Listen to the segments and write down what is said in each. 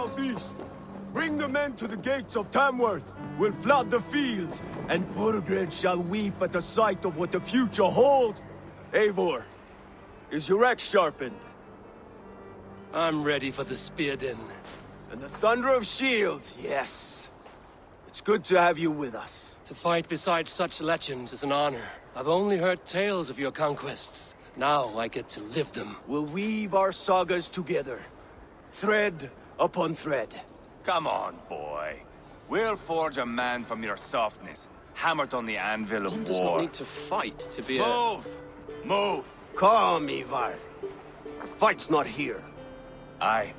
southeast. Bring the men to the gates of Tamworth. We'll flood the fields, and Burgred shall weep at the sight of what the future holds. Eivor, is your axe sharpened? I'm ready for the spear din. And the thunder of shields, yes. It's good to have you with us. To fight beside such legends is an honor. I've only heard tales of your conquests. Now I get to live them. We'll weave our sagas together, thread upon thread. Come on, boy. We'll forge a man from your softness, hammered on the anvil of One war. does not need to fight to be Move! Move! Calm, Ivar. Our fight's not here. Aye.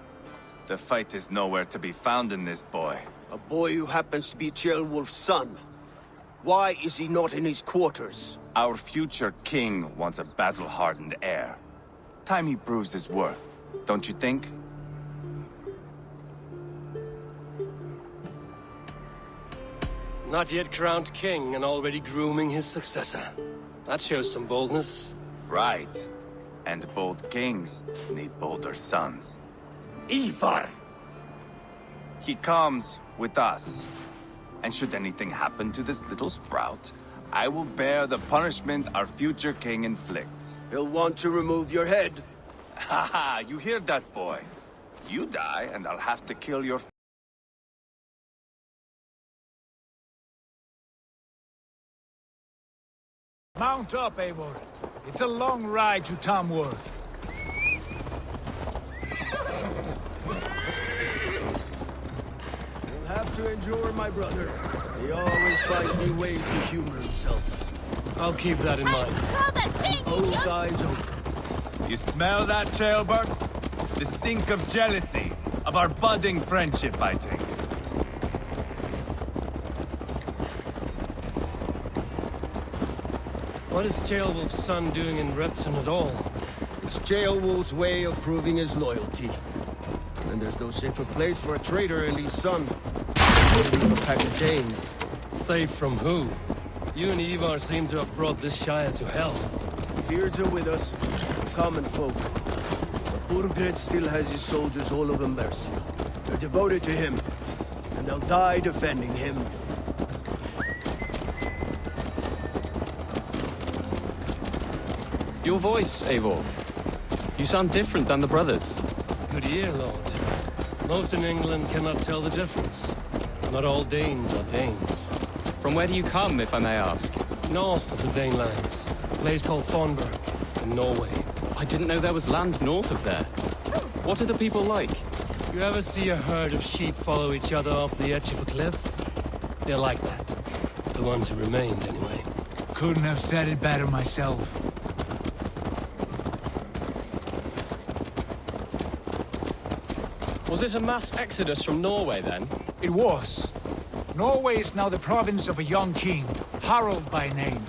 The fight is nowhere to be found in this boy. A boy who happens to be Ceolwulf's son. Why is he not in his quarters? Our future king wants a battle-hardened heir. Time he proves his worth, don't you think? Not yet crowned king and already grooming his successor. That shows some boldness. Right. And bold kings need bolder sons. Ivar! He comes with us. And should anything happen to this little sprout, I will bear the punishment our future king inflicts. He'll want to remove your head. Haha, you hear that, boy? You die, and I'll have to kill your... Mount up, Eivor. It's a long ride to Tamworth. You'll have to endure my brother. He always finds new ways to humor himself. I'll keep that in mind. Call that thing, Both eyes open. You smell that, Ceolbert? The stink of jealousy, of our budding friendship, I think. What is Ceolwulf's son doing in Repton at all? It's Ceolwulf's way of proving his loyalty. And there's no safer place for a traitor and his son. Than a pack of Danes. Safe from who? You and Ivar seem to have brought this Shire to hell. Fears are with us, common folk. But Burgred still has his soldiers all over Mercia. They're devoted to him, and they'll die defending him. Your voice, Eivor. You sound different than the brothers. Good ear, Lord. Most in England cannot tell the difference. Not all Danes are Danes. From where do you come, if I may ask? North of the Danelands. A place called Thornburg, in Norway. I didn't know there was land north of there. What are the people like? You ever see a herd of sheep follow each other off the edge of a cliff? They're like that. The ones who remained, anyway. Couldn't have said it better myself. Was it a mass exodus from Norway, then? It was. Norway is now the province of a young king, Harald by name.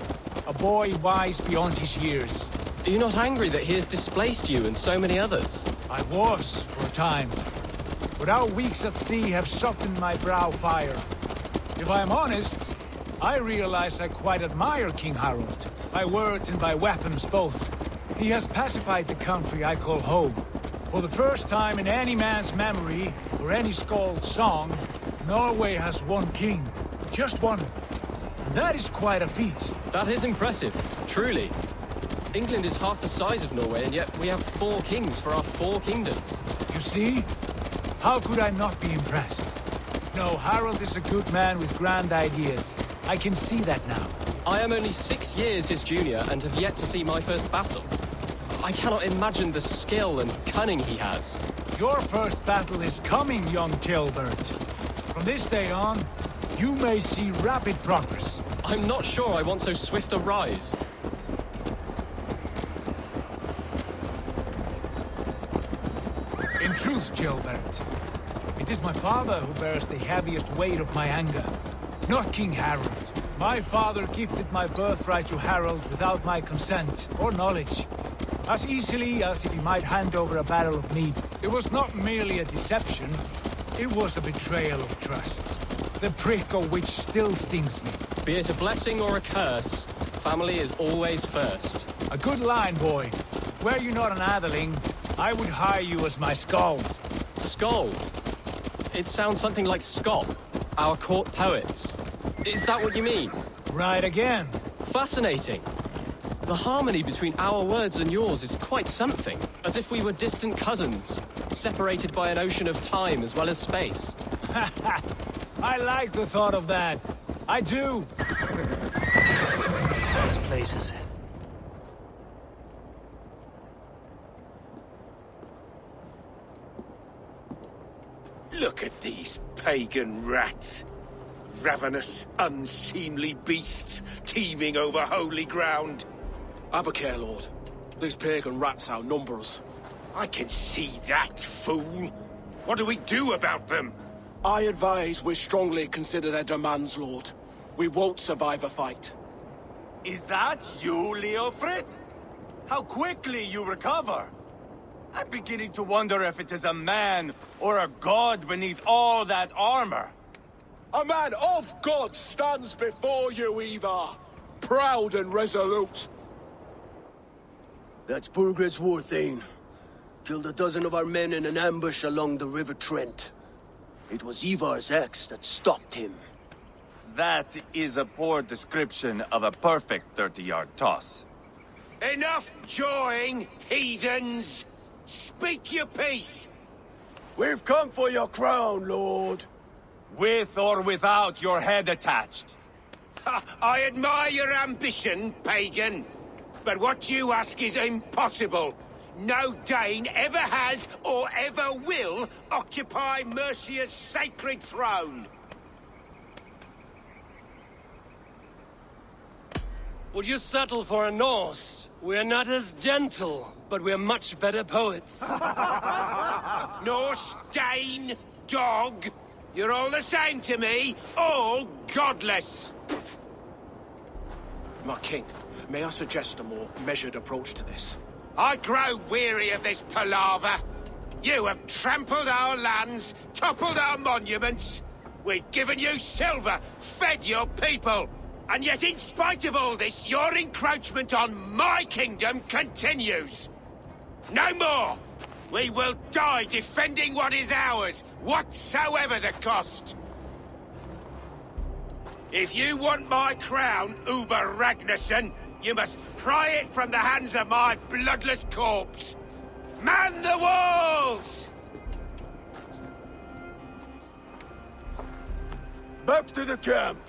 A boy wise beyond his years. Are you not angry that he has displaced you and so many others? I was, for a time. But our weeks at sea have softened my brow fire. If I am honest, I realize I quite admire King Harald. By words and by weapons both. He has pacified the country I call home. For the first time in any man's memory, or any skald's song, Norway has one king. Just one. And that is quite a feat. That is impressive, truly. England is half the size of Norway, and yet we have 4 kings for our 4 kingdoms. You see? How could I not be impressed? No, Harald is a good man with grand ideas. I can see that now. I am only 6 years his junior and have yet to see my first battle. I cannot imagine the skill and cunning he has. Your first battle is coming, young Ceolbert. From this day on, you may see rapid progress. I'm not sure I want so swift a rise. In truth, Ceolbert, it is my father who bears the heaviest weight of my anger, not King Harald. My father gifted my birthright to Harald without my consent or knowledge. As easily as if he might hand over a barrel of mead. It was not merely a deception, it was a betrayal of trust. The prick of which still stings me. Be it a blessing or a curse, family is always first. A good line, boy. Were you not an atheling, I would hire you as my skald. Skald? It sounds something like Scott, our court poets. Is that what you mean? Right again. Fascinating. The harmony between our words and yours is quite something, as if we were distant cousins, separated by an ocean of time as well as space. I like the thought of that. I do. Nice places. Look at these pagan rats. Ravenous, unseemly beasts teeming over holy ground. Have a care, Lord. These pagan rats outnumber us. I can see that, fool. What do we do about them? I advise we strongly consider their demands, Lord. We won't survive a fight. Is that you, Leofrid? How quickly you recover! I'm beginning to wonder if it is a man or a god beneath all that armor. A man of God stands before you, Ivar. Proud and resolute. That's Burgred's war thane. Killed a dozen of our men in an ambush along the River Trent. It was Ivar's axe that stopped him. That is a poor description of a perfect 30-yard toss. Enough jawing, heathens! Speak your piece! We've come for your crown, Lord. With or without your head attached. Ha, I admire your ambition, pagan. But what you ask is impossible. No Dane ever has or ever will occupy Mercia's sacred throne. Would you settle for a Norse? We're not as gentle, but we're much better poets. Norse, Dane, dog. You're all the same to me. All godless. My king, may I suggest a more measured approach to this? I grow weary of this palaver. You have trampled our lands, toppled our monuments. We've given you silver, fed your people. And yet, in spite of all this, your encroachment on my kingdom continues. No more! We will die defending what is ours, whatsoever the cost. If you want my crown, Uber Ragnarsson, you must pry it from the hands of my bloodless corpse. Man the walls! Back to the camp.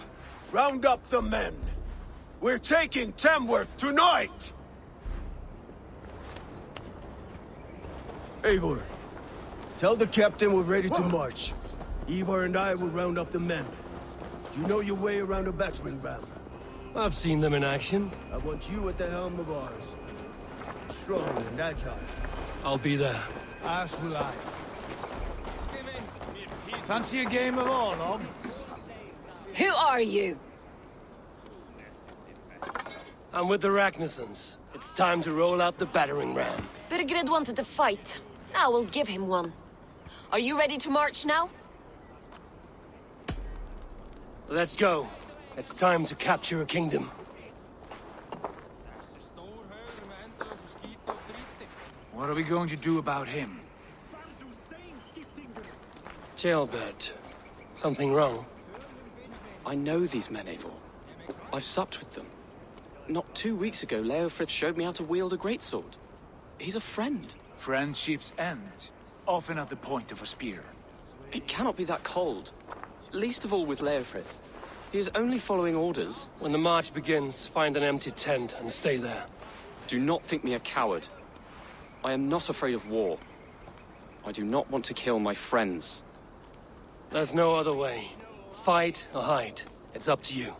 Round up the men. We're taking Tamworth tonight! Eivor, tell the captain we're ready to march. Ivar and I will round up the men. Do you know your way around a battering ram? I've seen them in action. I want you at the helm of ours. Strong and agile. I'll be there. As will I. Fancy a game of all, Ob? Who are you? I'm with the Ragnarssons. It's time to roll out the battering ram. Birgrid wanted to fight. Now we'll give him one. Are you ready to march now? Let's go. It's time to capture a kingdom. What are we going to do about him? Jailbird. Something wrong? I know these men, Eivor. I've supped with them. Not 2 weeks ago, Leofrith showed me how to wield a greatsword. He's a friend. Friendship's end. Often at the point of a spear. It cannot be that cold. Least of all with Leofrith. He is only following orders. When the march begins, find an empty tent and stay there. Do not think me a coward. I am not afraid of war. I do not want to kill my friends. There's no other way. Fight or hide. It's up to you.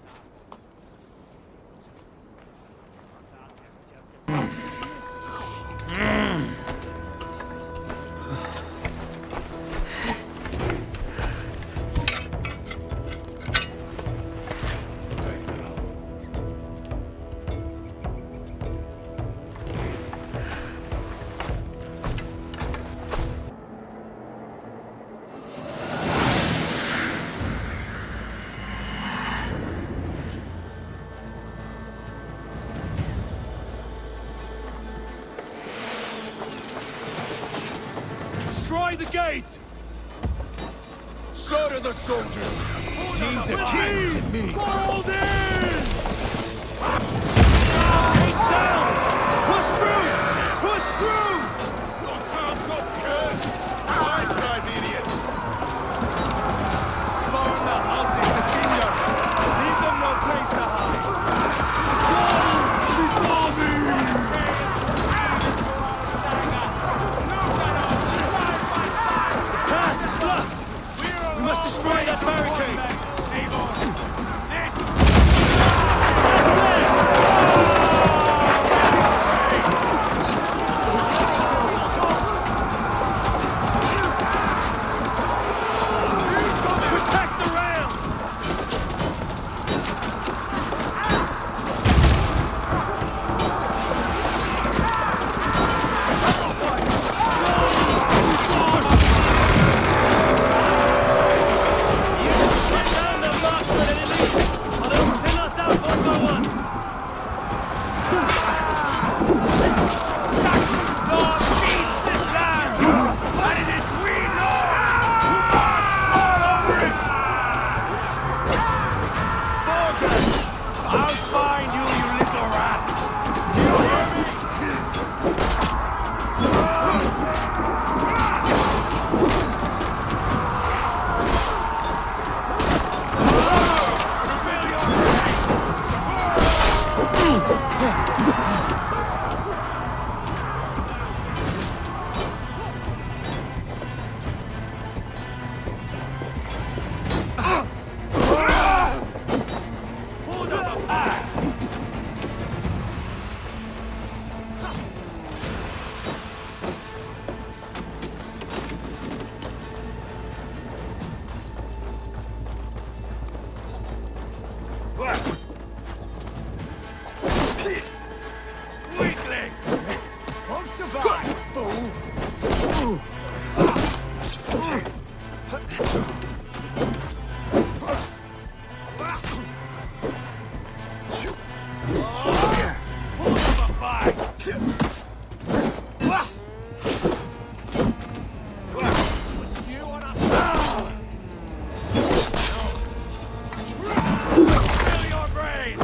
Destroy the gate! slaughter the soldiers! Need the king to me! Fold in! Gates down! Push through! Push through! Your time's up, kid! Blindside, idiot! Burn the houses to Senior! Leave them no place to hide! Before me! Path is blocked! We must destroy that barricade! Protect the ram! Down the marksman and elite! Or they'll thin us out one by one! Lord feeds this land! And it is we, Lord, who march all over it! Morgan! I'll find you, you little rat! Do you hear me? Weakling! Won't survive, fool! Fill your brain!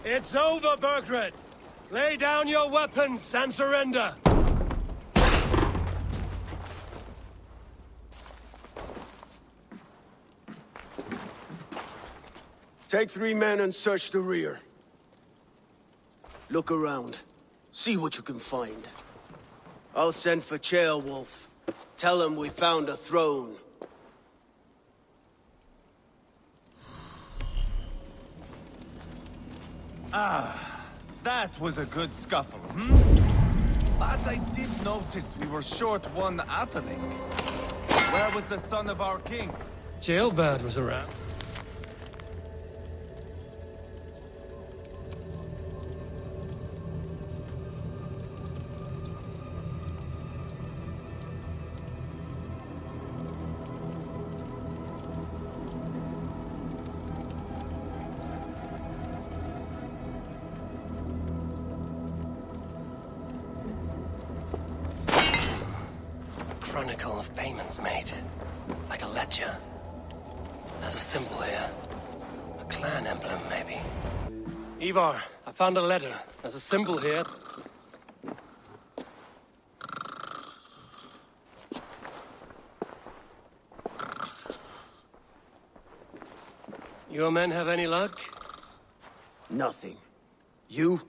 It's over, Burgred! Lay down your weapons and surrender! Take 3 men and search the rear. Look around. See what you can find. I'll send for Wolf. Tell him we found a throne. That was a good scuffle, Lads, I did notice we were short one atheling. Where was the son of our king? Jailbird was around. Chronicle of payments made. Like a ledger. There's a symbol here. A clan emblem, maybe. Ivar, I found a letter. There's a symbol here. Your men have any luck? Nothing. You?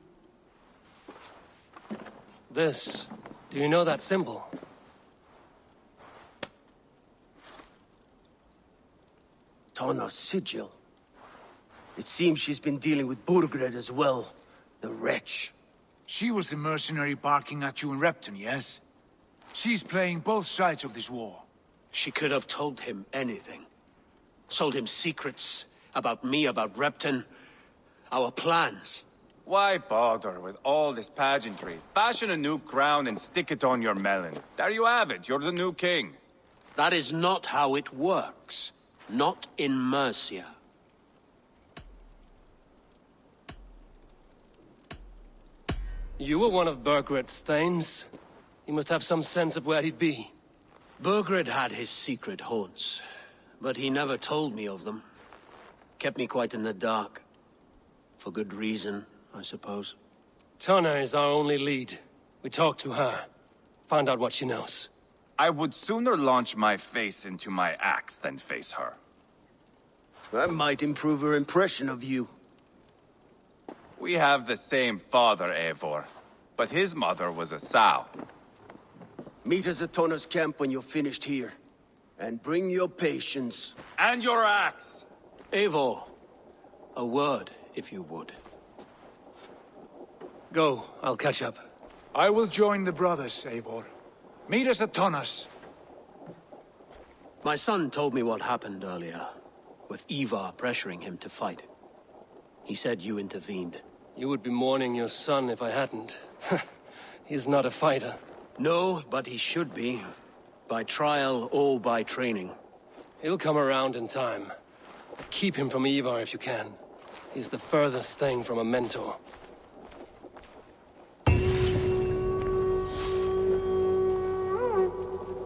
This. Do you know that symbol? Tana's sigil. It seems she's been dealing with Burgred as well. The wretch. She was the mercenary barking at you in Repton, yes? She's playing both sides of this war. She could have told him anything. Told him secrets about me, about Repton, our plans. Why bother with all this pageantry? Fashion a new crown and stick it on your melon. There you have it, you're the new king. That is not how it works. Not in Mercia. You were one of Burgred's thanes. He must have some sense of where he'd be. Burgred had his secret haunts, but he never told me of them. Kept me quite in the dark. For good reason, I suppose. Tonna is our only lead. We talk to her. Find out what she knows. I would sooner launch my face into my axe than face her. That might improve her impression of you. We have the same father, Eivor, but his mother was a sow. Meet us at Tonna's camp when you're finished here. And bring your patience. And your axe! Eivor, a word, if you would. Go, I'll catch up. I will join the brothers, Eivor. Meet us at Tonna's. My son told me what happened earlier, with Ivar pressuring him to fight. He said you intervened. You would be mourning your son if I hadn't. He's not a fighter. No, but he should be. By trial or by training. He'll come around in time. Keep him from Ivar if you can. He's the furthest thing from a mentor.